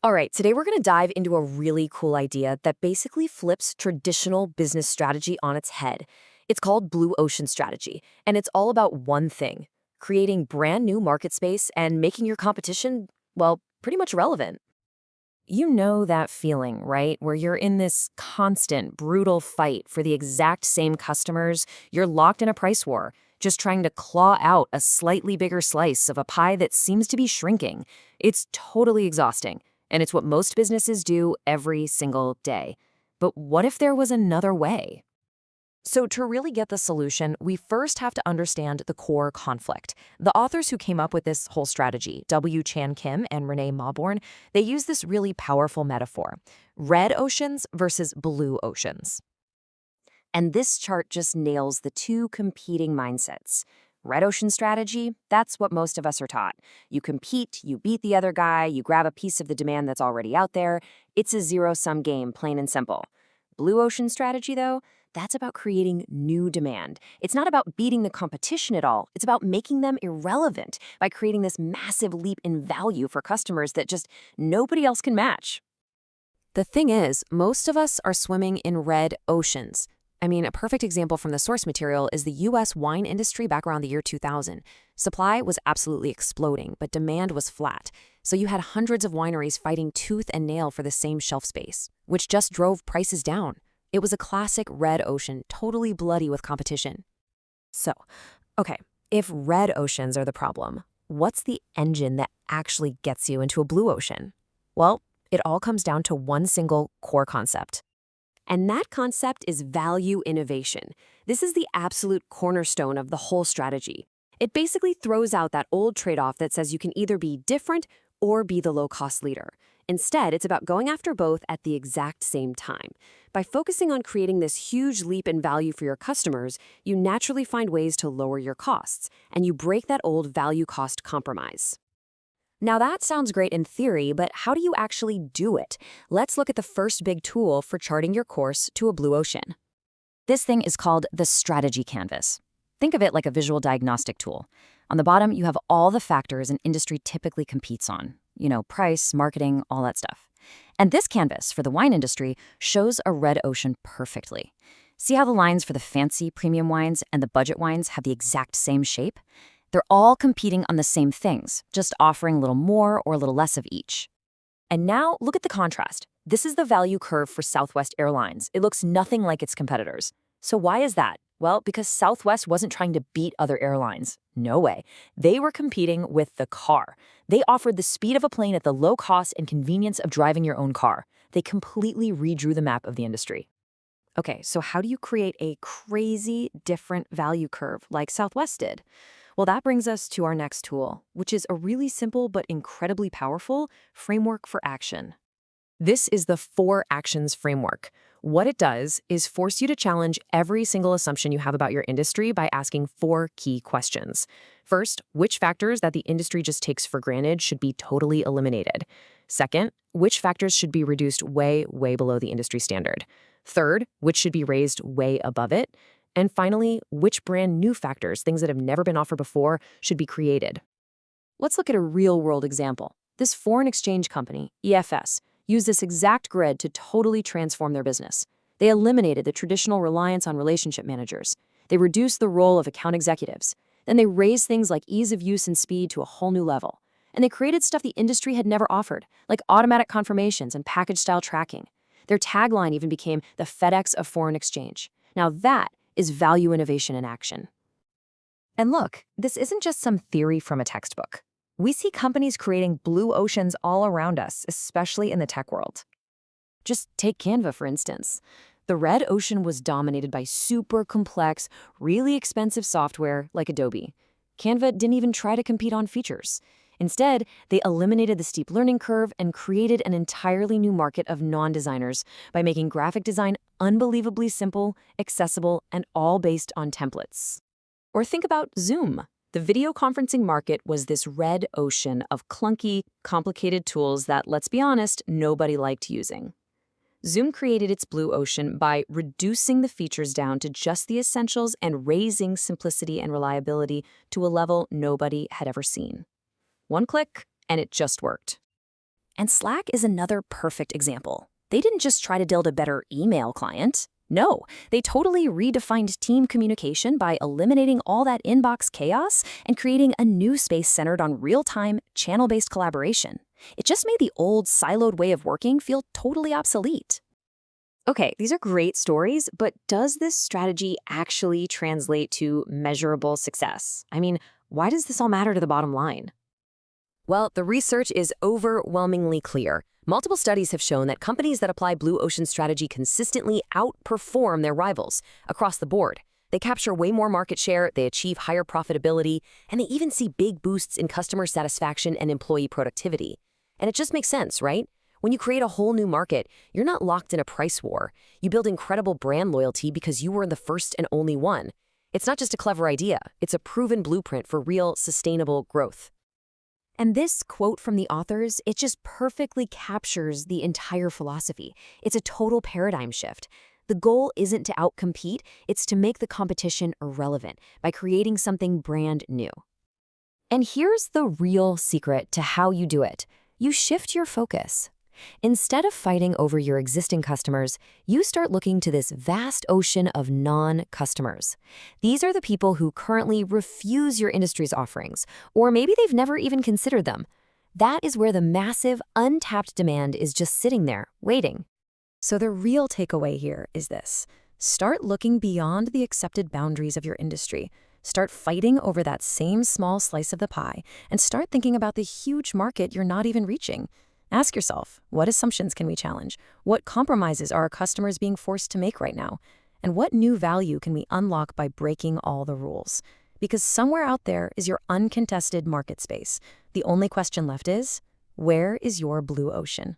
All right, today we're going to dive into a really cool idea that basically flips traditional business strategy on its head. It's called Blue Ocean Strategy, and it's all about one thing: creating brand new market space and making your competition, well, pretty much irrelevant. You know that feeling, right? Where you're in this constant, brutal fight for the exact same customers. You're locked in a price war, just trying to claw out a slightly bigger slice of a pie that seems to be shrinking. It's totally exhausting, and it's what most businesses do every single day. But what if there was another way? So, to really get the solution, we first have to understand the core conflict. The authors who came up with this whole strategy, W. Chan Kim and Renee Mauborgne, they use this really powerful metaphor: red oceans versus blue oceans. And this chart just nails the two competing mindsets. Red ocean strategy, that's what most of us are taught. You compete, you beat the other guy, you grab a piece of the demand that's already out there. It's a zero-sum game, plain and simple. Blue ocean strategy, though, that's about creating new demand. It's not about beating the competition at all. It's about making them irrelevant by creating this massive leap in value for customers that just nobody else can match. The thing is, most of us are swimming in red oceans. I mean, a perfect example from the source material is the US wine industry back around the year 2000. Supply was absolutely exploding, but demand was flat. So you had hundreds of wineries fighting tooth and nail for the same shelf space, which just drove prices down. It was a classic red ocean, totally bloody with competition. So, okay, if red oceans are the problem, what's the engine that actually gets you into a blue ocean? Well, it all comes down to one single core concept. And that concept is value innovation. This is the absolute cornerstone of the whole strategy. It basically throws out that old trade-off that says you can either be different or be the low-cost leader. Instead, it's about going after both at the exact same time. By focusing on creating this huge leap in value for your customers, you naturally find ways to lower your costs, and you break that old value-cost compromise. Now that sounds great in theory, but how do you actually do it? Let's look at the first big tool for charting your course to a blue ocean. This thing is called the strategy canvas. Think of it like a visual diagnostic tool. On the bottom, you have all the factors an industry typically competes on. Price, marketing, all that stuff. And this canvas for the wine industry shows a red ocean perfectly. See how the lines for the fancy premium wines and the budget wines have the exact same shape? They're all competing on the same things, just offering a little more or a little less of each. And now look at the contrast. This is the value curve for Southwest Airlines. It looks nothing like its competitors. So why is that? Well, because Southwest wasn't trying to beat other airlines. No way. They were competing with the car. They offered the speed of a plane at the low cost and convenience of driving your own car. They completely redrew the map of the industry. Okay, so how do you create a crazy different value curve like Southwest did? Well, that brings us to our next tool, which is a really simple but incredibly powerful framework for action. This is the 4 actions framework. What it does is force you to challenge every single assumption you have about your industry by asking 4 key questions. First, which factors that the industry just takes for granted should be totally eliminated? Second, which factors should be reduced way, way below the industry standard? Third, which should be raised way above it? And finally, which brand new factors, things that have never been offered before, should be created? Let's look at a real-world example. This foreign exchange company, EFS, used this exact grid to totally transform their business. They eliminated the traditional reliance on relationship managers. They reduced the role of account executives. Then they raised things like ease of use and speed to a whole new level. And they created stuff the industry had never offered, like automatic confirmations and package-style tracking. Their tagline even became the FedEx of foreign exchange. Now that is value innovation in action. And look, this isn't just some theory from a textbook. We see companies creating blue oceans all around us, especially in the tech world. Just take Canva, for instance. The red ocean was dominated by super complex, really expensive software like Adobe. Canva didn't even try to compete on features. Instead, they eliminated the steep learning curve and created an entirely new market of non-designers by making graphic design unbelievably simple, accessible, and all based on templates. Or think about Zoom. The video conferencing market was this red ocean of clunky, complicated tools that, let's be honest, nobody liked using. Zoom created its blue ocean by reducing the features down to just the essentials and raising simplicity and reliability to a level nobody had ever seen. One click, and it just worked. And Slack is another perfect example. They didn't just try to build a better email client. No, they totally redefined team communication by eliminating all that inbox chaos and creating a new space centered on real-time, channel-based collaboration. It just made the old siloed way of working feel totally obsolete. Okay, these are great stories, but does this strategy actually translate to measurable success? I mean, why does this all matter to the bottom line? Well, the research is overwhelmingly clear. Multiple studies have shown that companies that apply Blue Ocean strategy consistently outperform their rivals across the board. They capture way more market share, they achieve higher profitability, and they even see big boosts in customer satisfaction and employee productivity. And it just makes sense, right? When you create a whole new market, you're not locked in a price war. You build incredible brand loyalty because you were the first and only one. It's not just a clever idea, it's a proven blueprint for real, sustainable growth. And this quote from the authors, it just perfectly captures the entire philosophy. It's a total paradigm shift. The goal isn't to outcompete, it's to make the competition irrelevant by creating something brand new. And here's the real secret to how you do it. You shift your focus. Instead of fighting over your existing customers, you start looking to this vast ocean of non-customers. These are the people who currently refuse your industry's offerings, or maybe they've never even considered them. That is where the massive, untapped demand is just sitting there, waiting. So the real takeaway here is this. Start looking beyond the accepted boundaries of your industry. Start fighting over that same small slice of the pie, and start thinking about the huge market you're not even reaching. Ask yourself, what assumptions can we challenge? What compromises are our customers being forced to make right now? And what new value can we unlock by breaking all the rules? Because somewhere out there is your uncontested market space. The only question left is, where is your blue ocean?